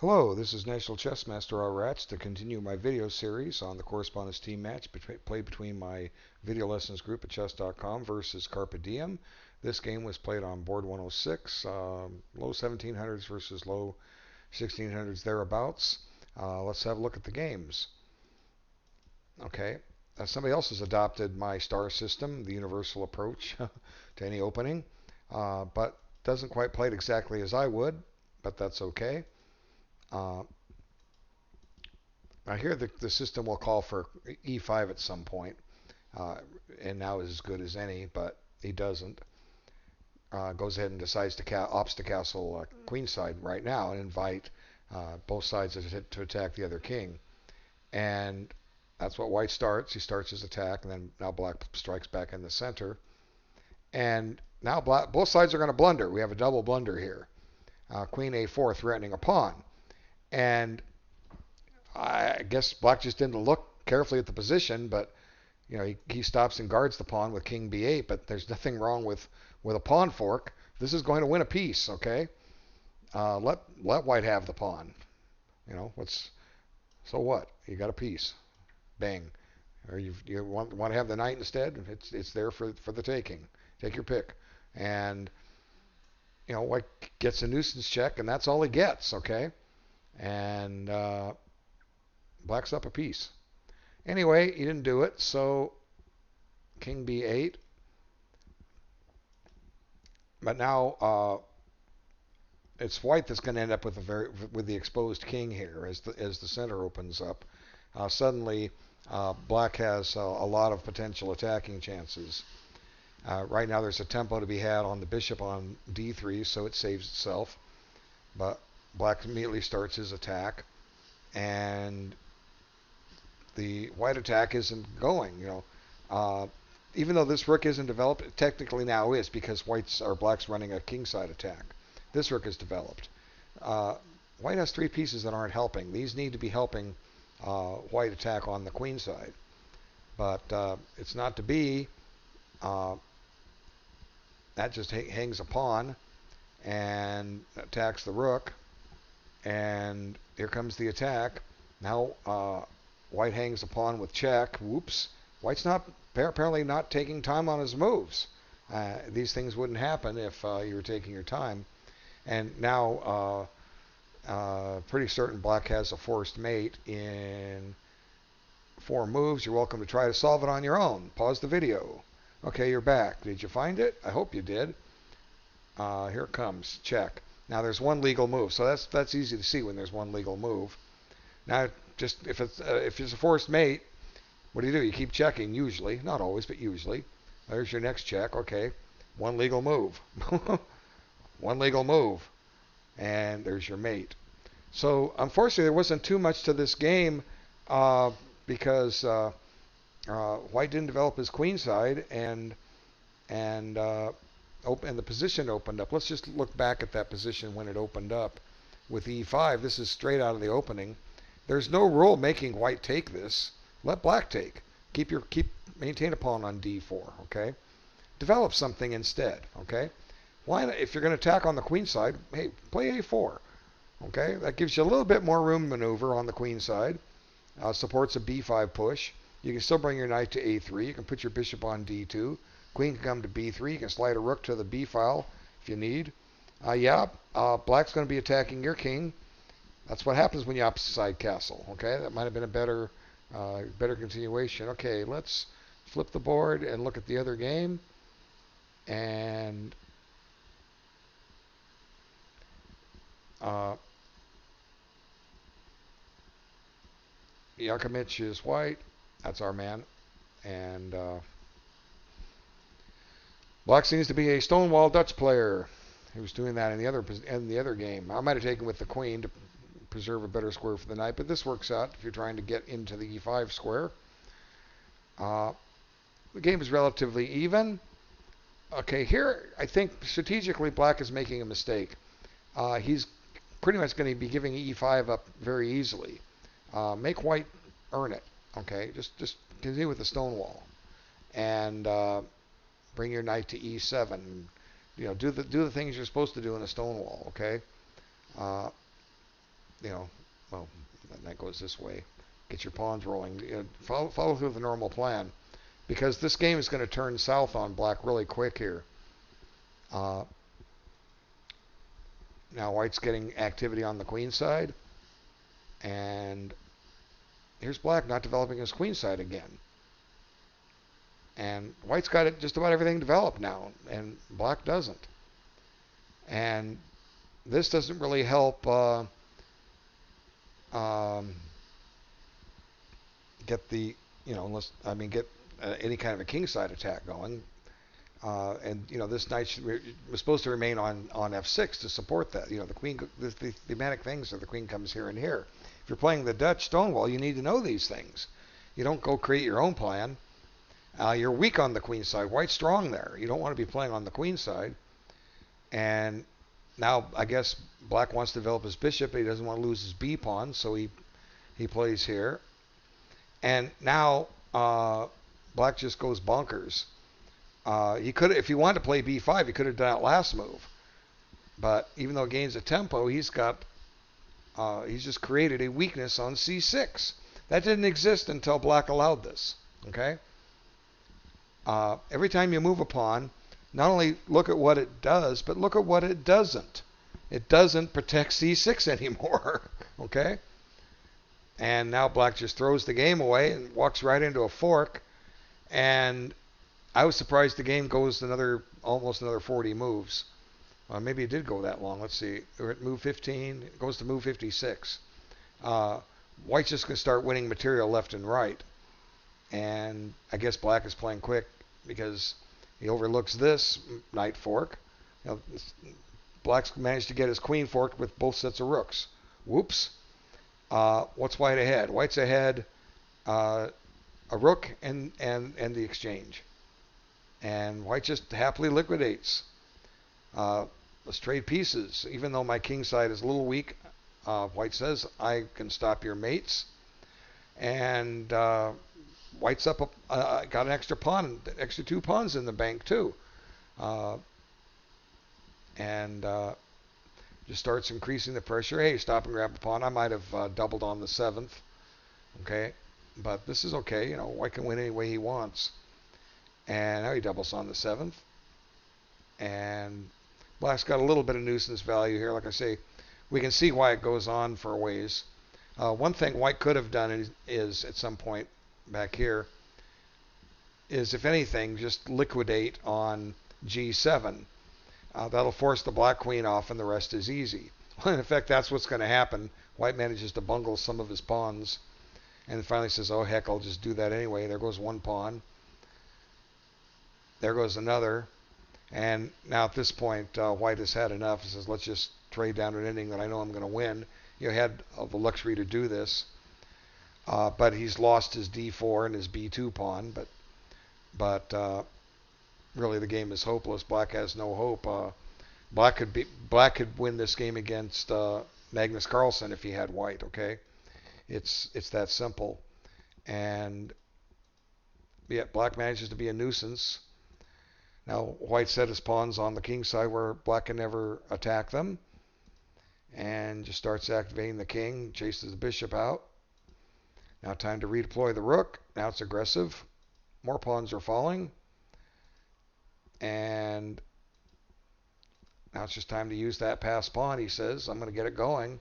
Hello, this is National Chess Master R. Rats to continue my video series on the correspondence team match played between my video lessons group at chess.com versus CARPE DIEM. This game was played on board 106, low 1700s versus low 1600s thereabouts. Let's have a look at the games. Okay, somebody else has adopted my star system, the universal approach to any opening, but doesn't quite play it exactly as I would, but that's okay. Uh, Now here the system will call for e5 at some point, uh, and now is as good as any, but he doesn't. Goes ahead and decides to opts to castle queenside right now and invite both sides to attack the other king. And that's what white starts. He starts his attack, and then now black strikes back in the center. And now both sides are going to blunder. We have a double blunder here. Queen a4 threatening a pawn. And I guess black just didn't look carefully at the position, but he stops and guards the pawn with king b8. But there's nothing wrong with a pawn fork. This is going to win a piece. Okay, let white have the pawn. What's so what? You got a piece. Bang. Or you want to have the knight instead? It's there for the taking. Take your pick. And white gets a nuisance check, and that's all he gets. Okay, and black's up a piece. Anyway, he didn't do it, so king b8. But now it's white that's going to end up with the exposed king here as the center opens up. Suddenly, black has a lot of potential attacking chances. Right now, there's a tempo to be had on the bishop on d3, so it saves itself. But black immediately starts his attack, and the white attack isn't going. Even though this rook isn't developed, it technically now is because black's running a kingside attack. This rook is developed. White has three pieces that aren't helping. These need to be helping white attack on the queen side, but it's not to be. That just hangs a pawn and attacks the rook, and here comes the attack. Now white hangs a pawn with check. Whoops. White's apparently not taking time on his moves. These things wouldn't happen if you were taking your time. And now pretty certain black has a forced mate in 4 moves. You're welcome to try to solve it on your own. Pause the video. Okay, you're back. Did you find it? I hope you did. Here it comes. Check. Now there's one legal move, so that's easy to see when there's one legal move. Now, just if it's a forced mate, what do? You keep checking, usually. Not always, but usually. There's your next check. Okay. One legal move. One legal move. And there's your mate. So, unfortunately, there wasn't too much to this game because white didn't develop his queen side, and the position opened up. Let's just look back at that position when it opened up with e5. This is straight out of the opening. There's no rule making white take this. Let black take. Maintain a pawn on d4. Okay. Develop something instead. Okay. Why not, if you're going to attack on the queen side? Hey, play a4. Okay. That gives you a little bit more room to maneuver on the queen side. Supports a b5 push. You can still bring your knight to a3. You can put your bishop on d2. Queen can come to b3. You can slide a rook to the b file if you need. Black's going to be attacking your king. That's what happens when you opposite side castle. Okay, that might have been a better continuation. Okay, let's flip the board and look at the other game. And Yakimych is white. That's our man. And black seems to be a Stonewall Dutch player. He was doing that in the other game. I might have taken with the queen to preserve a better square for the knight, but this works out if you're trying to get into the e5 square. The game is relatively even. Okay, here I think strategically black is making a mistake. He's pretty much going to be giving e5 up very easily. Make white earn it. Okay, just continue with the Stonewall, and bring your knight to e7. Do the things you're supposed to do in a Stonewall. Okay. you know, well, that goes this way. Get your pawns rolling. Follow through the normal plan because this game is going to turn south on black really quick here. Uh, Now white's getting activity on the queen side, and here's black not developing his queen side again. And white's got it just about everything developed now, and black doesn't. And this doesn't really help um, get the, unless, get any kind of a king side attack going. And this knight was supposed to remain on f6 to support that. The queen, the thematic things are the queen comes here and here. If you're playing the Dutch Stonewall, you need to know these things. You don't go create your own plan. You're weak on the queen side. White's strong there. You don't want to be playing on the queen side. And now I guess black wants to develop his bishop, but he doesn't want to lose his b pawn, so he plays here. And now black just goes bonkers. He could, if he wanted to play b5, he could have done that last move. But even though it gains a tempo, he's just created a weakness on c6. That didn't exist until black allowed this. Okay. Every time you move a pawn, not only look at what it does, but look at what it doesn't. It doesn't protect c6 anymore. Okay. And now black just throws the game away and walks right into a fork. And I was surprised the game goes almost another 40 moves. Maybe it did go that long. Let's see. We're at move 15. It goes to move 56. White's just going to start winning material left and right. And I guess black is playing quick because he overlooks this knight fork. Black's managed to get his queen forked with both sets of rooks. Whoops. What's white ahead? White's ahead a rook and the exchange. And white just happily liquidates. Let's trade pieces. Even though my king side is a little weak, white says, I can stop your mates. And white's up, got an extra pawn, extra 2 pawns in the bank too. And just starts increasing the pressure. Hey, stop and grab a pawn. I might have doubled on the 7th. Okay. But this is okay. White can win any way he wants. And now he doubles on the 7th. And black's got a little bit of nuisance value here. Like I say, we can see why it goes on for a ways. One thing white could have done is at some point back here is, if anything, just liquidate on g7. That'll force the black queen off and the rest is easy. In effect, that's what's going to happen. White manages to bungle some of his pawns and finally says, oh heck, I'll just do that anyway. There goes one pawn. There goes another. And now at this point, white has had enough. He says, let's just trade down to an ending that I know I'm going to win. He had the luxury to do this. But he's lost his d4 and his b2 pawn. But really the game is hopeless. Black has no hope. Black could win this game against Magnus Carlsen if he had white. Okay, it's that simple. And yet black manages to be a nuisance. Now white set his pawns on the king side where black can never attack them, and just starts activating the king, chases the bishop out. Now time to redeploy the rook. Now it's aggressive. More pawns are falling. And now it's just time to use that passed pawn, he says. I'm going to get it going.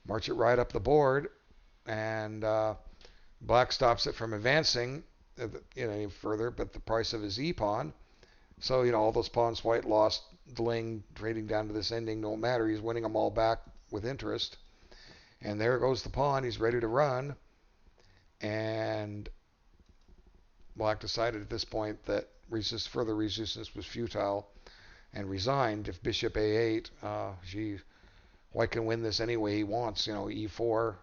March it right up the board. And black stops it from advancing any further, but the price of his e-pawn. So, all those pawns white lost, delaying, trading down to this ending, don't matter. He's winning them all back with interest. And there goes the pawn. He's ready to run. And black decided at this point that further resistance was futile and resigned. If bishop a8, white can win this any way he wants. E4,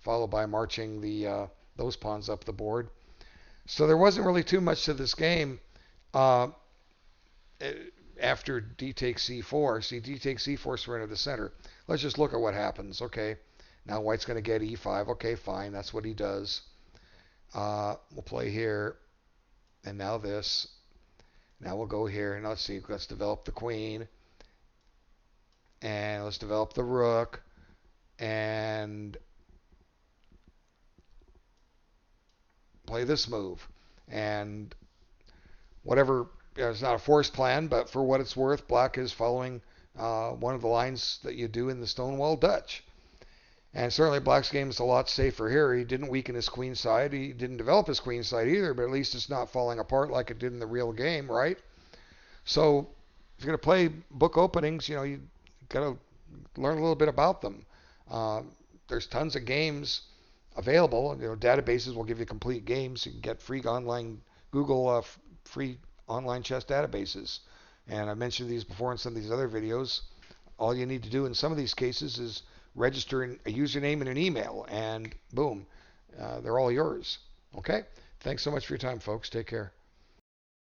followed by marching those pawns up the board. So there wasn't really too much to this game. After d takes c4, see, d takes c4, surrender the center. Let's just look at what happens. Okay, now white's going to get e5. Okay, fine, that's what he does. We'll play here, and now this. Now we'll go here, and let's see, let's develop the queen, and let's develop the rook. and play this move. And whatever, it's not a forced plan, but for what it's worth, black is following one of the lines that you do in the Stonewall Dutch. And certainly black's game is a lot safer here. He didn't weaken his queen side. He didn't develop his queen side either, but at least it's not falling apart like it did in the real game, right? So if you're going to play book openings, you got to learn a little bit about them. Uh, there's tons of games available. Databases will give you complete games. You can get free online Google free online chess databases. And I mentioned these before in some of these other videos. All you need to do in some of these cases is register a username and an email, and boom, they're all yours. Okay? Thanks so much for your time, folks. Take care.